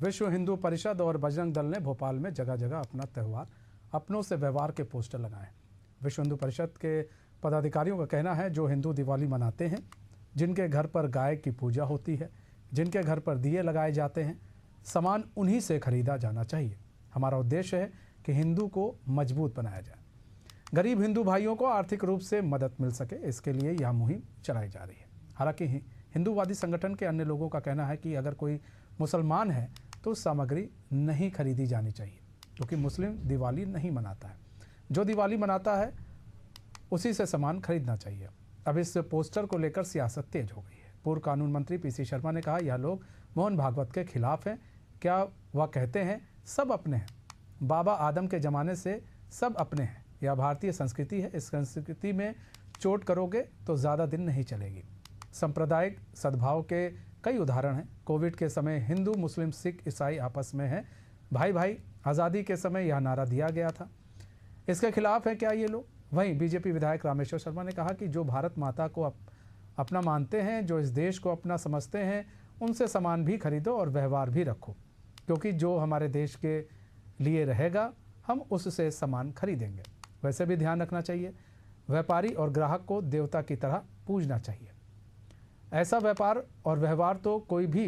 विश्व हिंदू परिषद और बजरंग दल ने भोपाल में जगह जगह अपना त्यौहार अपनों से व्यवहार के पोस्टर लगाए। विश्व हिंदू परिषद के पदाधिकारियों का कहना है, जो हिंदू दिवाली मनाते हैं, जिनके घर पर गाय की पूजा होती है, जिनके घर पर दिए लगाए जाते हैं, सामान उन्हीं से खरीदा जाना चाहिए। हमारा उद्देश्य है कि हिंदू को मजबूत बनाया जाए, गरीब हिंदू भाइयों को आर्थिक रूप से मदद मिल सके, इसके लिए यह मुहिम चलाई जा रही है। हालांकि हिंदूवादी संगठन के अन्य लोगों का कहना है कि अगर कोई मुसलमान है तो सामग्री नहीं खरीदी जानी चाहिए, क्योंकि मुस्लिम दिवाली नहीं मनाता है। जो दिवाली मनाता है उसी से सामान खरीदना चाहिए। अब इस पोस्टर को लेकर सियासत तेज हो गई है। पूर्व कानून मंत्री पीसी शर्मा ने कहा, यह लोग मोहन भागवत के खिलाफ हैं। क्या वह कहते हैं सब अपने हैं, बाबा आदम के ज़माने से सब अपने हैं। यह भारतीय संस्कृति है, इस संस्कृति में चोट करोगे तो ज़्यादा दिन नहीं चलेगी। सांप्रदायिक सद्भाव के कई उदाहरण हैं। कोविड के समय हिंदू, मुस्लिम, सिख, ईसाई आपस में हैं भाई भाई। आज़ादी के समय यह नारा दिया गया था। इसके खिलाफ है क्या ये लोग? वहीं बीजेपी विधायक रामेश्वर शर्मा ने कहा कि जो भारत माता को अपना मानते हैं, जो इस देश को अपना समझते हैं, उनसे सामान भी खरीदो और व्यवहार भी रखो, क्योंकि जो हमारे देश के लिए रहेगा हम उससे सामान खरीदेंगे। वैसे भी ध्यान रखना चाहिए, व्यापारी और ग्राहक को देवता की तरह पूजना चाहिए। ऐसा व्यापार और व्यवहार तो कोई भी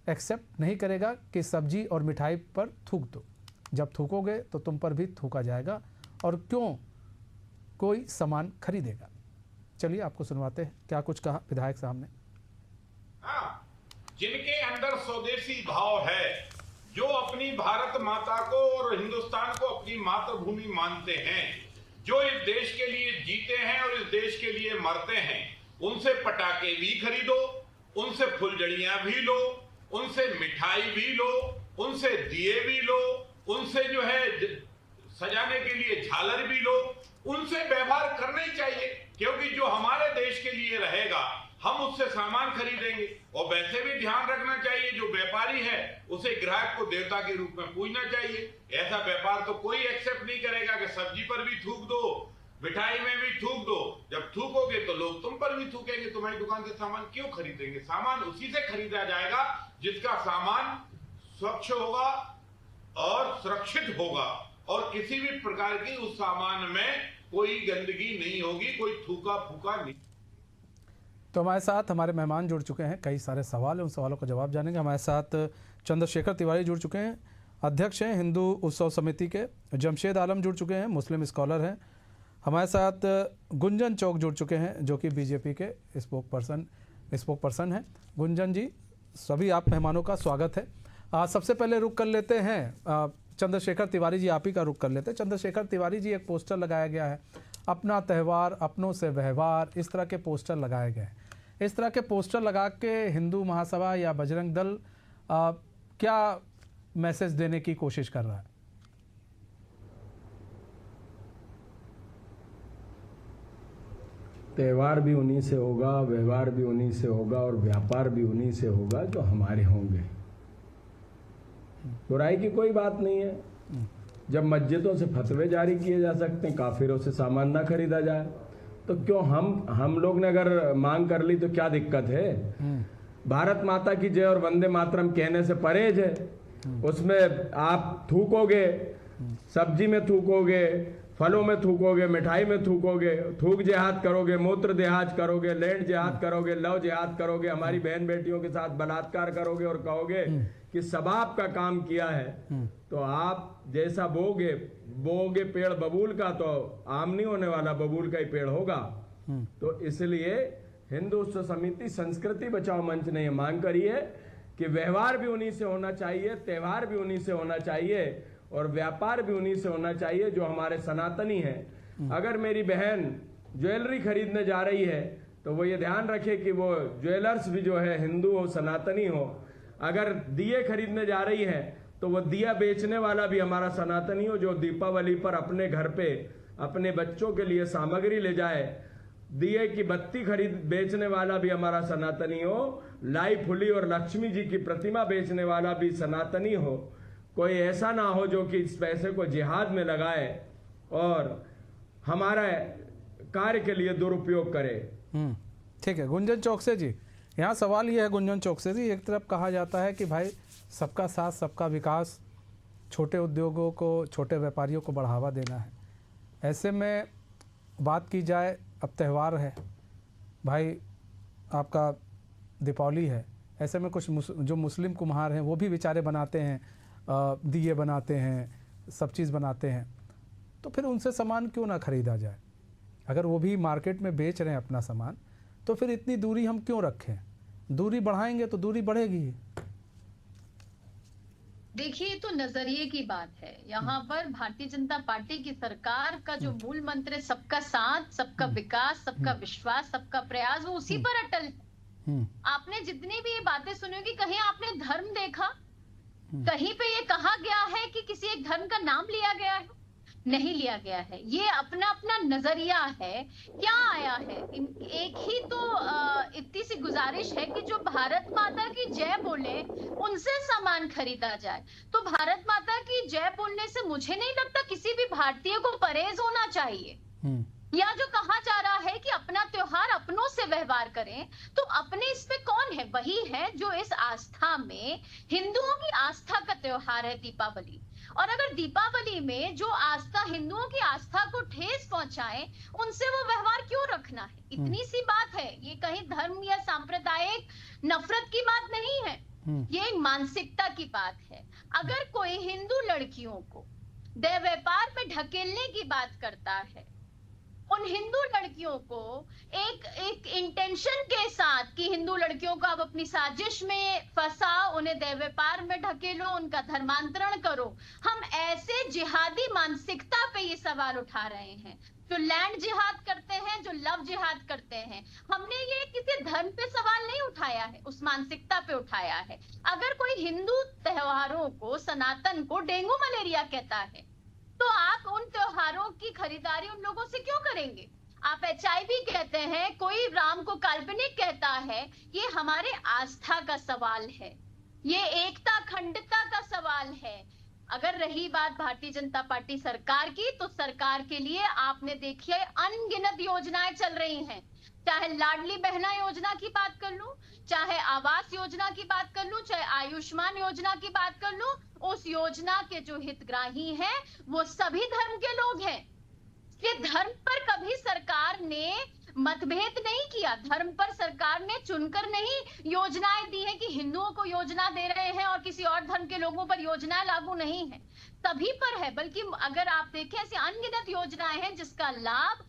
एक्सेप्ट नहीं करेगा कि सब्जी और मिठाई पर थूक दो। जब थूकोगे तो तुम पर भी थूका जाएगा, और क्यों कोई सामान खरीदेगा। चलिए आपको सुनवाते हैं क्या कुछ कहा विधायक साहब ने। हाँ, जिनके अंदर स्वदेशी भाव है, जो अपनी भारत माता को और हिंदुस्तान को अपनी मातृभूमि मानते हैं, जो इस देश के लिए जीते हैं और इस देश के लिए मरते हैं, उनसे पटाखे भी खरीदो, उनसे फुलझड़ियां भी लो, उनसे मिठाई भी लो, उनसे दिए भी लो, उनसे जो है सजाने के लिए झालर भी लो। उनसे व्यवहार करना ही चाहिए, क्योंकि जो हमारे देश के लिए रहेगा हम उससे सामान खरीदेंगे। और वैसे भी ध्यान रखना चाहिए, जो व्यापारी है उसे ग्राहक को देवता के रूप में पूजना चाहिए। ऐसा व्यापार तो कोई एक्सेप्ट नहीं करेगा कि सब्जी पर भी थूक दो, मिठाई में भी थूक दो। जब थूकोगे तो लोग तुम पर भी थूकेंगे, तुम्हारी दुकान से सामान क्यों खरीदेंगे। सामान उसी से खरीदा जाएगा जिसका सामान स्वच्छ होगा और सुरक्षित होगा, और किसी भी प्रकार की उस सामान में कोई गंदगी नहीं होगी, कोई थूका फूका नहीं। तो हमारे साथ हमारे मेहमान जुड़ चुके हैं, कई सारे सवाल हैं, उन सवालों का जवाब जानेंगे। हमारे साथ चंद्रशेखर तिवारी जुड़ चुके हैं, अध्यक्ष हैं हिंदू उत्सव समिति के। जमशेद आलम जुड़ चुके हैं, मुस्लिम स्कॉलर हैं। हमारे साथ गुंजन चौक जुड़ चुके हैं, जो कि बीजेपी के स्पोक पर्सन हैं। गुंजन जी, सभी आप मेहमानों का स्वागत है। सबसे पहले रुक कर लेते हैं चंद्रशेखर तिवारी जी, आप ही का रुख कर लेते हैं। चंद्रशेखर तिवारी जी, एक पोस्टर लगाया गया है, अपना त्यौहार अपनों से व्यवहार, इस तरह के पोस्टर लगाए गए हैं। इस तरह के पोस्टर लगा के हिंदू महासभा या बजरंग दल क्या मैसेज देने की कोशिश कर रहा है? त्यौहार भी उन्हीं से होगा, व्यवहार भी उन्हीं से होगा, और व्यापार भी उन्हीं से होगा जो हमारे होंगे। बुराई की कोई बात नहीं है। जब मस्जिदों से फतवे जारी किए जा सकते हैं, काफिरों से सामान ना खरीदा जाए, तो क्यों हम लोग ने अगर मांग कर ली तो क्या दिक्कत है। भारत माता की जय और वंदे मातरम कहने से परहेज है। उसमें आप थूकोगे, सब्जी में थूकोगे, फलों में थूकोगे, मिठाई में थूकोगे, थूक जिहाद करोगे, मूत्र जिहाद करोगे, लैंड जिहाद करोगे, लव जिहाद करोगे, हमारी बहन बेटियों के साथ बलात्कार करोगे और कहोगे कि सबाब का काम किया है, तो आप जैसा बोगे पेड़ बबूल का, तो आम नहीं होने वाला, बबूल का ही पेड़ होगा। तो इसलिए हिंदू उत्सव समिति संस्कृति बचाओ मंच ने यह मांग करी है कि व्यवहार भी उन्हीं से होना चाहिए, त्यौहार भी उन्हीं से होना चाहिए, और व्यापार भी उन्हीं से होना चाहिए जो हमारे सनातनी हैं। अगर मेरी बहन ज्वेलरी खरीदने जा रही है तो वो ये ध्यान रखे कि वो ज्वेलर्स भी जो है हिंदू हो, सनातनी हो। अगर दिए खरीदने जा रही है तो वो दिया बेचने वाला भी हमारा सनातनी हो, जो दीपावली पर अपने घर पे अपने बच्चों के लिए सामग्री ले जाए। दिए की बत्ती बेचने वाला भी हमारा सनातनी हो, लाई फुली और लक्ष्मी जी की प्रतिमा बेचने वाला भी सनातनी हो। कोई ऐसा ना हो जो कि इस पैसे को जिहाद में लगाए और हमारा कार्य के लिए दुरुपयोग करे। ठीक है। गुंजन चौक से जी, यहाँ सवाल ये है गुंजन चौकसे जी, एक तरफ कहा जाता है कि भाई सबका साथ सबका विकास, छोटे उद्योगों को, छोटे व्यापारियों को बढ़ावा देना है। ऐसे में बात की जाए, अब त्यौहार है भाई, आपका दीपावली है, ऐसे में कुछ जो मुस्लिम कुम्हार हैं वो भी बेचारे बनाते हैं, दिए बनाते हैं, सब चीज़ बनाते हैं, तो फिर उनसे सामान क्यों ना खरीदा जाए? अगर वो भी मार्केट में बेच रहे हैं अपना सामान, तो फिर इतनी दूरी हम क्यों रखें? दूरी बढ़ाएंगे तो दूरी बढ़ेगी। देखिए, तो नजरिए की बात है। यहाँ पर भारतीय जनता पार्टी की सरकार का जो मूल मंत्र है, सबका साथ, सबका विकास, सबका विश्वास, सबका प्रयास, वो उसी पर अटल है। आपने जितनी भी ये बातें सुनी होगी, कहीं आपने धर्म देखा? कहीं पे ये कहा गया है कि किसी एक धर्म का नाम लिया गया है? नहीं लिया गया है। ये अपना अपना नजरिया है। क्या आया है, एक ही तो इतनी सी गुजारिश है कि जो भारत माता की जय बोले उनसे सामान खरीदा जाए। तो भारत माता की जय बोलने से मुझे नहीं लगता किसी भी भारतीय को परहेज होना चाहिए। या जो कहा जा रहा है कि अपना त्योहार अपनों से व्यवहार करें, तो अपने इसमें कौन है? वही है जो इस आस्था में, हिंदुओं की आस्था का त्योहार है दीपावली। और अगर दीपावली में जो आस्था, हिंदुओं की आस्था को ठेस पहुंचाए, उनसे वो व्यवहार क्यों रखना है? इतनी सी बात है। ये कहीं धर्म या सांप्रदायिक नफरत की बात नहीं है, ये एक मानसिकता की बात है। अगर कोई हिंदू लड़कियों को देह व्यापार में ढकेलने की बात करता है, उन हिंदू लड़कियों को एक इंटेंशन के साथ कि हिंदू लड़कियों को आप अपनी साजिश में फंसाओ, उन्हें देह व्यापार में ढकेलो, उनका धर्मांतरण करो, हम ऐसे जिहादी मानसिकता पे ये सवाल उठा रहे हैं। जो लैंड जिहाद करते हैं, जो लव जिहाद करते हैं, हमने ये किसी धर्म पे सवाल नहीं उठाया है, उस मानसिकता पे उठाया है। अगर कोई हिंदू त्योहारों को, सनातन को डेंगू मलेरिया कहता है, तो आप उन त्योहारों की खरीदारी उन लोगों से क्यों करेंगे? आप HIV कहते हैं, कोई राम को काल्पनिक कहता है। ये हमारे आस्था का सवाल है, ये एकता अखंडता का सवाल है। अगर रही बात भारतीय जनता पार्टी सरकार की, तो सरकार के लिए आपने देखिए अनगिनत योजनाएं चल रही हैं। चाहे लाडली बहना योजना की बात कर लूं, चाहे आवास योजना की बात कर लूं, चाहे आयुष्मान योजना की बात कर लूं, उस योजना के जो हितग्राही हैं वो सभी धर्म के लोग हैं। ये धर्म पर कभी सरकार ने मतभेद नहीं किया, धर्म पर सरकार ने चुनकर नहीं योजनाएं दी है कि हिंदुओं को योजना दे रहे हैं और किसी और धर्म के लोगों पर योजनाएं लागू नहीं है, सभी पर है। बल्कि अगर आप देखें, ऐसी अनगिनत योजनाएं हैं जिसका लाभ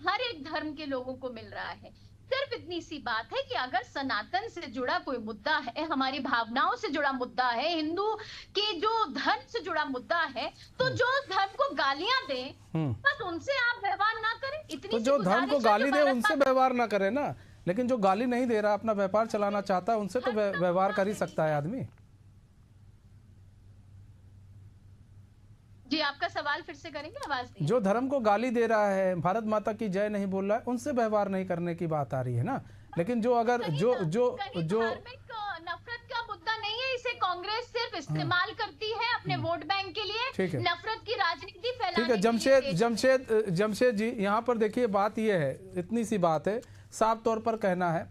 हर एक धर्म के लोगों को मिल रहा है। सिर्फ इतनी सी बात है कि अगर सनातन से जुड़ा कोई मुद्दा है, हमारी भावनाओं से जुड़ा मुद्दा है, हिंदू के जो धर्म से जुड़ा मुद्दा है, तो जो धर्म को गालियां दे, बस उनसे आप व्यवहार ना करें। इतनी तो जो धर्म को गाली दे उनसे व्यवहार ना करें ना, लेकिन जो गाली नहीं दे रहा, अपना व्यापार चलाना चाहता है, उनसे तो व्यवहार कर ही सकता है आदमी। जी, आपका सवाल फिर से करेंगे? आवाज नहीं। जो धर्म को गाली दे रहा है, भारत माता की जय नहीं बोल रहा है, उनसे व्यवहार नहीं करने की बात आ रही है ना। लेकिन जो अगर जो धार्मिक नफरत का मुद्दा नहीं है, इसे कांग्रेस सिर्फ इस्तेमाल करती है अपने वोट बैंक के लिए, नफरत की राजनीति फैलाने। ठीक है, जमशेद जी, यहाँ पर देखिए बात ये है, इतनी सी बात है, साफ तौर पर कहना है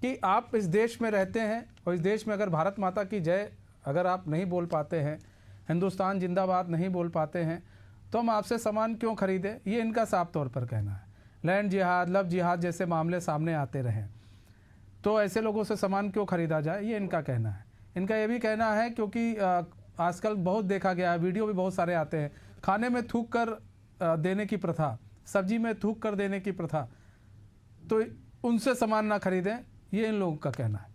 कि आप इस देश में रहते हैं और इस देश में अगर भारत माता की जय अगर आप नहीं बोल पाते हैं, हिंदुस्तान जिंदाबाद नहीं बोल पाते हैं, तो हम आपसे सामान क्यों खरीदें? ये इनका साफ तौर पर कहना है। लैंड जिहाद, लव जिहाद जैसे मामले सामने आते रहें तो ऐसे लोगों से सामान क्यों खरीदा जाए, ये इनका कहना है। इनका ये भी कहना है क्योंकि आजकल बहुत देखा गया है, वीडियो भी बहुत सारे आते हैं, खाने में थूक कर देने की प्रथा, सब्जी में थूक कर देने की प्रथा, तो उनसे सामान ना खरीदें, ये इन लोगों का कहना है।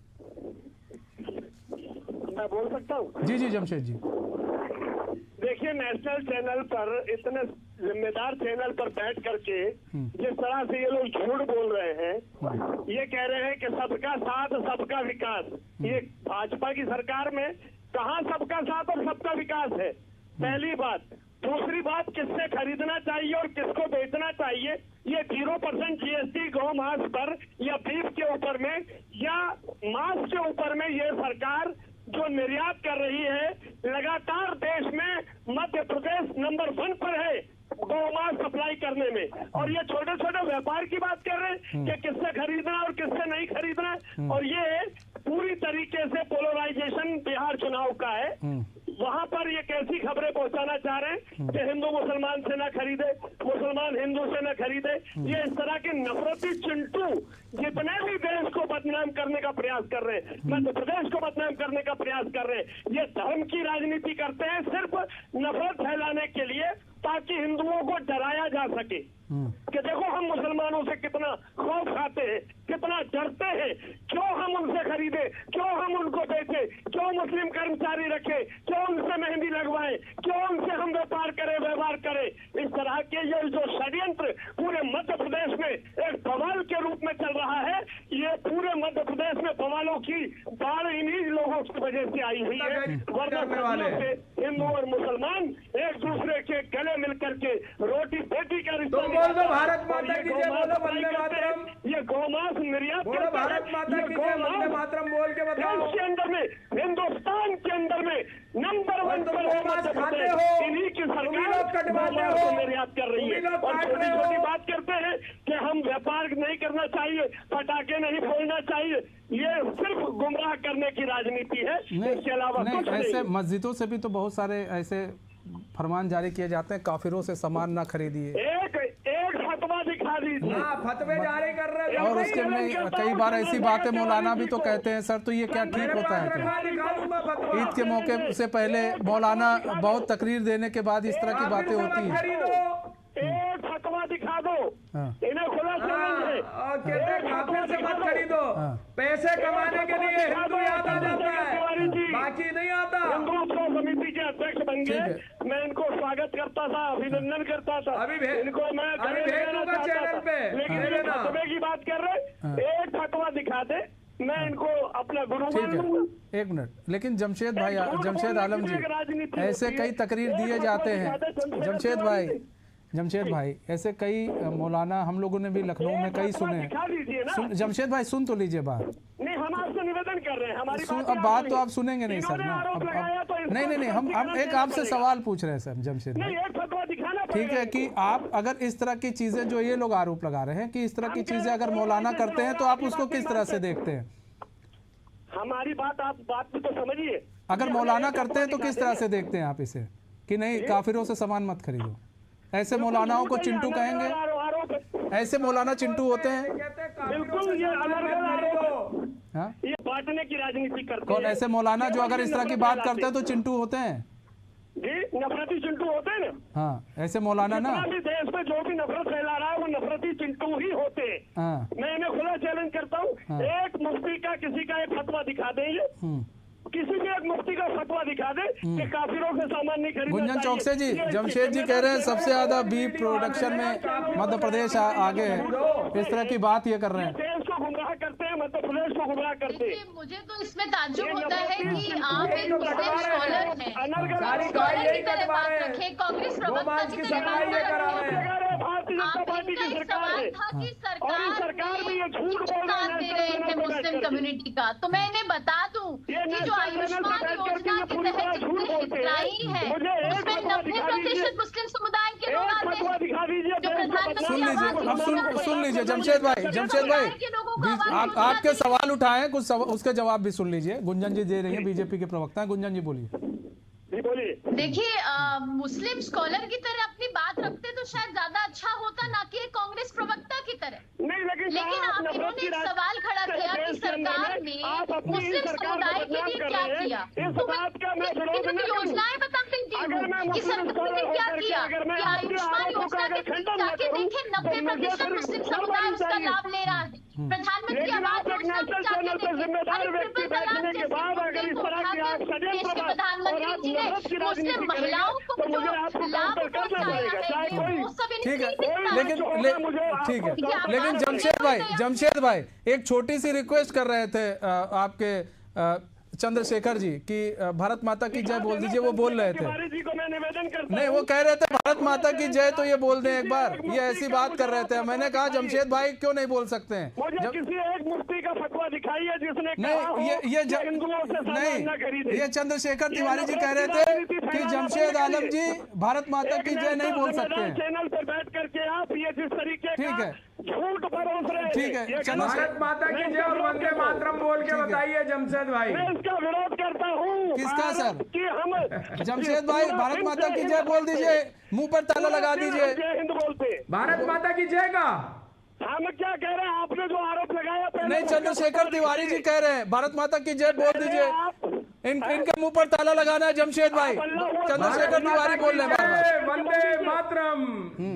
मैं बोल सकता हूँ? जी जी जमशेद जी। देखिए, नेशनल चैनल पर, इतने जिम्मेदार चैनल पर बैठ करके जिस तरह से ये लोग झूठ बोल रहे हैं, ये कह रहे हैं कि सबका साथ सबका विकास। ये भाजपा की सरकार में कहाँ सबका साथ और सबका विकास है? पहली बात। दूसरी बात, किससे खरीदना चाहिए और किसको बेचना चाहिए, ये 0% GST गौ मांस पर या बीफ के ऊपर में या मांस के ऊपर में ये सरकार जो निर्यात कर रही है, लगातार देश में मध्य प्रदेश नंबर 1 पर है। गौमांस सप्लाई करने में। और ये छोटे छोटे व्यापार की बात कर रहे हैं कि किससे खरीदना और किससे नहीं खरीदना, और ये पूरी तरीके से पोलराइजेशन बिहार चुनाव का है। वहां पर ये कैसी खबरें पहुंचाना चाह रहे हैं कि हिंदू मुसलमान से ना खरीदे, मुसलमान हिंदू से ना खरीदे। ये इस तरह के नफरती चिंटू जितने भी देश को बदनाम करने का प्रयास कर रहे हैं, मध्य प्रदेश को बदनाम करने का प्रयास कर रहे हैं, ये धर्म की राजनीति करते हैं सिर्फ नफरत फैलाने के लिए, ताकि हिंदुओं को डराया जा सके कि देखो हम मुसलमानों से कितना खौफ खाते हैं, कितना डरते हैं, क्यों हम उनसे खरीदे, क्यों हम उनको बेचे, क्यों मुस्लिम कर्मचारी रखे, क्यों उनसे मेहंदी लगवाए, क्यों उनसे हम व्यापार करें, व्यवहार करें। इस तरह के ये जो षड्यंत्र पूरे मध्य प्रदेश में एक बवाल के रूप में चल रहा है, ये पूरे मध्य प्रदेश में बवालों की बाढ़ इन्हीं लोगों की वजह से आई हुई है। वरना सदियों से हिंदू और मुसलमान एक दूसरे के गले मिलकर के रोटी बेटी का रिश्ता बोल दो भारत माता की जय, बोलो वंदे मातरम, ये गौमांस निर्यात बोलो भारत माता की जय, वंदे मातरम बोल के बताओ। देश के अंदर में, हिंदुस्तान के अंदर में नंबर 1 पर गौमांस खाते हो, इन्हीं की तुम ही सरकार लोग कटवाते गौमांस हो, को निर्यात कर रही तुम ही है। लोग और काट छोटी रहे हो। छोटी बात करते हैं कि हम व्यापार नहीं करना चाहिए, पटाखे नहीं फोड़ना चाहिए, ये सिर्फ गुमराह करने की राजनीति है, इसके अलावा कुछ ऐसे नहीं। मस्जिदों से भी तो बहुत सारे ऐसे फरमान जारी किए जाते हैं, काफिरों से सामान ना खरीदिए, एक फतवा दिखा दीजिए। हाँ, फतवे जारी कर रहे हो। और उसके में कई बार ऐसी बातें मौलाना भी तो कहते हैं। सर, तो ये क्या ठीक होता है क्या? दिखा दूंगा फतवा। ईद के मौके से पहले मौलाना बहुत तकरीर देने के बाद इस तरह की बातें होती हैं। खरीदो, एक फतवा दिखा दो, हाँ। इन्हें खुला चैलेंज है। और कहते हैं काफिर से मत खरीदो, पैसे कमाने के लिए हिंदू याद आ जाता है, बाकी नहीं आता। हिंदू उत्सव समिति के अध्यक्ष बन गए, मैं इनको स्वागत करता था, अभिनंदन करता था, इनको मैं भेज दूंगा चैनल पे, लेकिन ये फतवे की बात कर रहे, एक फतवा दिखा दे, मैं इनको अपना गुरु मान लूंगा। एक मिनट, लेकिन जमशेद आलम जी, ऐसे कई तकरीर दिए जाते हैं। जमशेद भाई ऐसे कई मौलाना हम लोगों ने भी लखनऊ में कई सुने हैं। जमशेद भाई सुन तो लीजिए बात। नहीं, हम आपसे निवेदन कर रहे हैं, हमारी अब बात तो आप सुनेंगे नहीं सर ना। नहीं, हम एक आपसे सवाल पूछ रहे हैं सर जमशेद भाई। ठीक है कि आप अगर इस तरह की चीजें जो ये लोग आरोप लगा रहे हैं कि इस तरह की चीजें अगर मौलाना करते हैं तो आप उसको किस तरह से देखते हैं? हमारी बात आप बात भी तो समझिए। अगर मौलाना करते हैं तो किस तरह से देखते हैं आप इसे कि नहीं काफिरों से सामान मत खरीदो? ऐसे मौलानाओं को चिंटू कहेंगे? ऐसे मौलाना चिंटू होते हैं? बिल्कुल, ये अलग-अलग आरोप, हाँ? ये बांटने की राजनीति करते कौन हैं। ऐसे मौलाना जो अगर इस तरह की बात करते हैं तो चिंटू होते हैं? जी, नफरती चिंटू होते हैं ना। हाँ, ऐसे मौलाना ना। जितना भी देश में जो भी नफरत फैला रहा है वो नफरती चिंटू ही होते हैं। हाँ। मैं इन्हें खुला चैलेंज करता हूँ, एक मुफ्ती का किसी का एक फतवा दिखा देंगे, किसी भी एक मुफ्ती का फतवा दिखा दे कि काफिरों से सामान नहीं खरीदना गुंजन चाहिए। चौकसे जी, जमशेद जी कह रहे हैं सबसे ज्यादा बीफ प्रोडक्शन में मध्य प्रदेश आगे है, इस तरह की बात ये कर रहे हैं। देश को गुमराह करते हैं, मध्य प्रदेश को गुमराह करते हैं। देखिए, मुझे तो इसमें ताज्जुब होता है कि आप एक मुस्लिम स्कॉलर हैं, अनर्गल स्कॉलर की तरह बात रखें, कांग्रेस प्रवक्ता की तरह बात रखें। भारतीय जनता पार्टी की सरकार है था कि और इस सरकार भी ये झूठ बोल साथ दे रहे थे मुस्लिम रहे हैं। कम्युनिटी का। तो मैं इन्हें बता दूं कि जो आयुष्मान योजना के तहत जितनी हितग्राही है उसमें 90% मुस्लिम समुदाय के लोग आते हैं। जो प्रधानमंत्री सुन लीजिए, आवास अब योजना सुन में लीजिए जमशेद भाई के लोगों को आवास आप योजना आपके देने सवाल उठाए हैं, कुछ उसके जवाब भी सुन लीजिए। गुंजन जी दे रही है, बीजेपी के प्रवक्ता हैं। गुंजन जी बोलिए। बोलिए। देखिए, मुस्लिम स्कॉलर की तरह अपनी बात रखते तो शायद ज्यादा अच्छा होता, ना कि एक कांग्रेस प्रवक्ता की तरह। नहीं, लेकिन आप इन्होंने एक सवाल खड़ा किया कि सरकार ने मुस्लिम समुदाय के लिए क्या किया। इस बात का मैं विरोध तो नहीं योजनाएं बता सकती हूँ कि सरकार ने क्या किया कि आयुष्मान योजना के तहत जाके देखें 90% मुस्लिम समुदाय उसका लाभ ले रहा है। प्रधानमंत्री आवास योजना में जाके जिम्मेदार व्यक्ति बैठने के बाद अगर इस तरह की आप षड्यंत्र प्रधानमंत्री जी ने मुस्लिम महिलाओं को जो लाभ पहुंचाया है वो सब ठीक है, ठीक है, लेकिन जमशेद भाई एक छोटी सी रिक्वेस्ट कर रहे थे आपके चंद्रशेखर जी कि भारत माता की जय बोल दीजिए, वो बोल रहे थे। तिवारी जी को मैं निवेदन करता नहीं, हूं। वो कह रहे थे भारत माता की जय, तो ये बोल दें एक बार, ये ऐसी बात कर रहे थे। मैंने कहा जमशेद भाई क्यों नहीं बोल सकते हैं? मुझे किसी एक मुफ्ती का फतवा दिखाइए जिसने कहा नहीं, हो ये कि हिंदुओं से सामान न खरीदे। ये चंद्रशेखर तिवारी जी कह रहे थे कि जमशेद आलम जी भारत माता की जय नहीं बोल सकते हैं। चैनल पर बैठ करके आप ये जिस तरीके ठीक का है। झूठ परोस रहे हैं, ठीक है, ये चलो, गलत है। भारत माता की जय और वंदे मातरम बोल के बताइए जमशेद भाई। मैं इसका विरोध करता हूँ। किसका सर? भारत की हम जमशेद भाई भारत माता की जय बोल दीजिए, मुंह पर ताला लगा दीजिए। जय हिंद बोलते। भारत माता की जय का हम क्या कह रहे हैं? आपने जो आरोप लगाया पहले नहीं, चंद्रशेखर तिवारी जी कह रहे हैं भारत माता की जय बोल दीजिए। इनके मुंह पर ताला लगाना है जमशेद भाई। चंद्रशेखर तिवारी बोल रहे हैं बार बार। वंदे मातरम।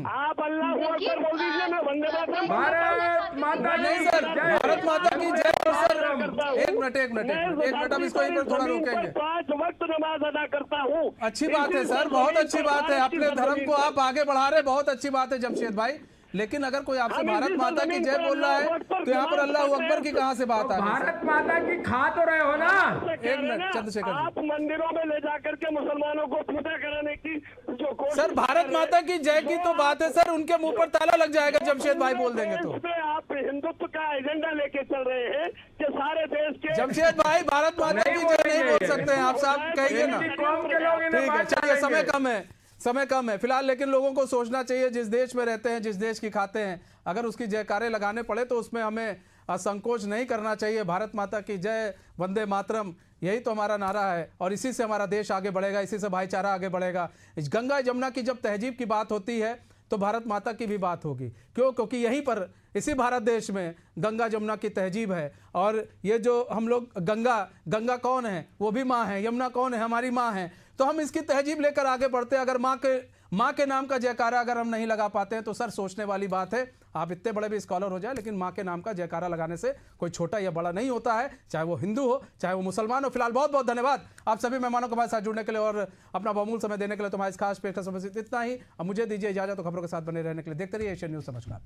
आप अल्लाह अकबर बोल दीजिए, मैं वंदे मातरम। भारत माता की नहीं सर, जय। भारत माता की जय। और सर एक मिनट हम इसको यहीं पर थोड़ा रोकेंगे। 5 वक्त नमाज अदा करता हूँ। अच्छी बात है सर, बहुत अच्छी बात है, अपने धर्म को आप आगे बढ़ा रहे, बहुत अच्छी बात है जमशेद भाई। लेकिन अगर कोई आपसे भारत माता की जय बोल रहा है तो यहाँ पर अल्लाह अकबर की कहाँ से बात आ रही है? भारत माता की खा तो रहे हो ना। एक मिनट चंद्रशेखर जी। आप मंदिरों में ले जाकर के मुसलमानों को पूजा कराने की जो कोशिश सर भारत माता की जय की तो बात है सर, उनके मुंह पर ताला लग जाएगा जमशेद भाई बोल देंगे तो। इसमें आप हिंदुत्व का एजेंडा लेके चल रहे हैं कि सारे देश के जमशेद भाई भारत माता की जय नहीं बोल सकते हैं आप, साहब कहिए ना। इनकी कौम के लोग इन्हें ठीक है, बात चलिए, करेंगे। समय कम है फिलहाल, लेकिन लोगों को सोचना चाहिए, जिस देश में रहते हैं, जिस देश की खाते हैं, अगर उसकी जयकारे लगाने पड़े तो उसमें हमें संकोच नहीं करना चाहिए। भारत माता की जय, वंदे मातरम, यही तो हमारा नारा है और इसी से हमारा देश आगे बढ़ेगा, इसी से भाईचारा आगे बढ़ेगा। इस गंगा जमुना की जब तहजीब की बात होती है तो भारत माता की भी बात होगी। क्यों? क्योंकि यहीं पर इसी भारत देश में गंगा जमुना की तहजीब है। और ये जो हम लोग गंगा कौन है? वो भी माँ है। यमुना कौन है? हमारी माँ है। तो हम इसकी तहजीब लेकर आगे बढ़ते हैं। अगर माँ के नाम का जयकारा अगर हम नहीं लगा पाते हैं तो सर सोचने वाली बात है। आप इतने बड़े भी स्कॉलर हो जाए, लेकिन माँ के नाम का जयकारा लगाने से कोई छोटा या बड़ा नहीं होता है, चाहे वो हिंदू हो चाहे वो मुसलमान हो। फिलहाल बहुत बहुत धन्यवाद आप सभी मेहमानों को हमारे साथ जुड़ने के लिए और अपना बहुमूल्य समय देने के लिए। तुम्हारे इस खास पेशकश में इतना ही। अब मुझे दीजिए इजाजत, तो खबरों के साथ बने रहने के लिए देखते रहिए एशियन न्यूज़। नमस्कार।